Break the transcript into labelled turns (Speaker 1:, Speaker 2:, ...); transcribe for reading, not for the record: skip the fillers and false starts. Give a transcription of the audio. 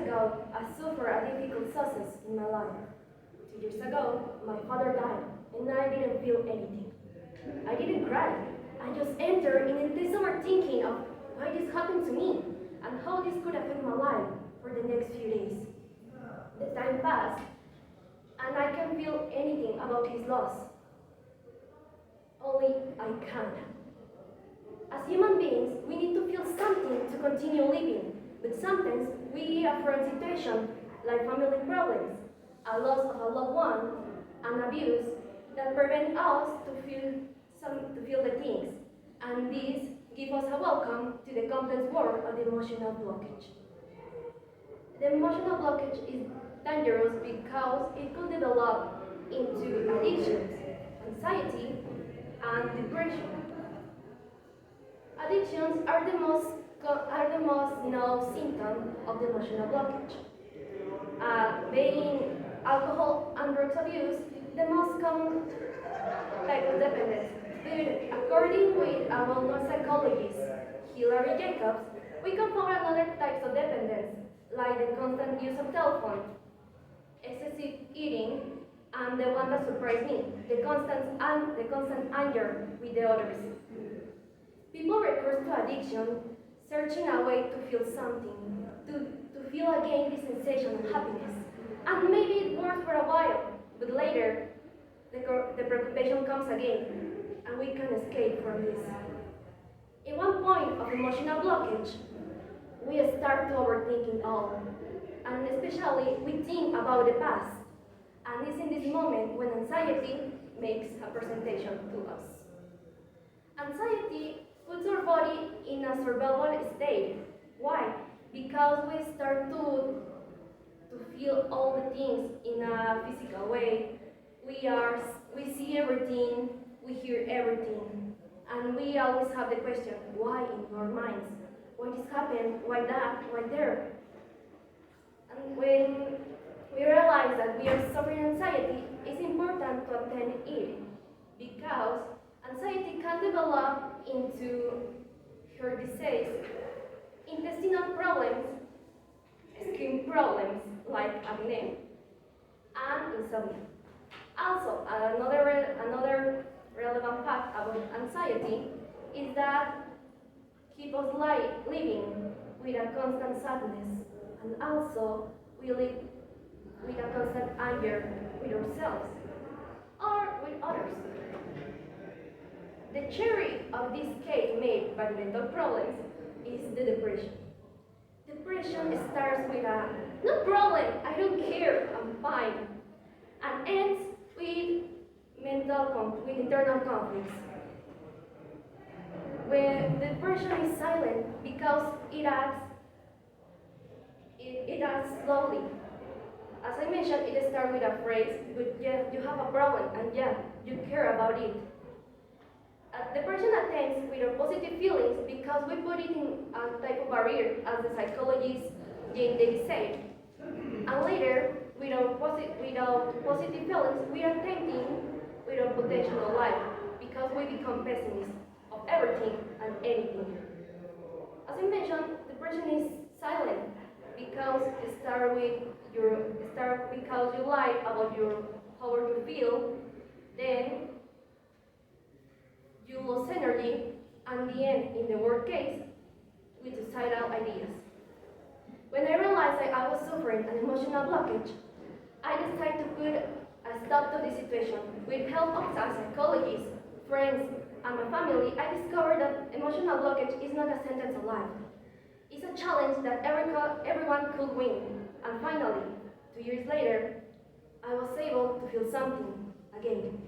Speaker 1: ago, I suffered a difficult success in my life. 2 years ago, my father died, and I didn't feel anything. I didn't cry. I just entered in the summer thinking of why this happened to me and how this could affect my life for the next few days. The time passed, and I can't feel anything about his loss. Only I can't. As human beings, we need to feel something to continue living, but sometimes we are in situations like family problems, a loss of a loved one, and abuse that prevent us to feel the things, and this gives us a welcome to the complex world of the emotional blockage. The emotional blockage is dangerous because it could develop into addictions, anxiety, and depression. Addictions are the most known symptom of the emotional blockage. Being alcohol and drugs abuse, the most common type of dependence. But according with a well-known psychologist, Hilary Jacobs, we can find other types of dependence, like the constant use of telephone, excessive eating, and the one that surprised me, the constant anger with the others. People recur to addiction, searching a way to feel something, to feel again the sensation of happiness. And maybe it works for a while, but later the preoccupation comes again, and we can escape from this. In one point of emotional blockage, we start to overthinking all, and especially we think about the past. And it's in this moment when anxiety makes a presentation to us. Anxiety puts our body in a survival state. Why? Because we start to feel all the things in a physical way. We see everything, we hear everything, and we always have the question, why in our minds? Why this happened? Why that? Why there? And when we realize that we are suffering anxiety, it's important to attend it because anxiety can develop into heart disease, intestinal problems, skin problems like acne, and insomnia. Also, another relevant fact about anxiety is that keep us living with a constant sadness, and also we live with a constant anger with ourselves or with others. The cherry of this cake made by mental problems is the depression. Depression starts with a no problem, I don't care, I'm fine, and ends with with internal conflicts. When depression is silent because it acts slowly. As I mentioned, it starts with a phrase, but yeah, you have a problem, and yeah, you care about it. Depression attends with our positive feelings because we put it in a type of barrier, as the psychologist Jane Davis said. And later, without positive feelings, we are tempting with our potential of life because we become pessimists of everything and anything. As I mentioned, depression is silent because it start because you lie about how you feel, then you lose energy, and the end, in the worst case, with suicidal ideas. When I realized that I was suffering an emotional blockage, I decided to put a stop to this situation. With help of a psychologist, friends, and my family, I discovered that emotional blockage is not a sentence of life. It's a challenge that everyone could win. And finally, 2 years later, I was able to feel something again.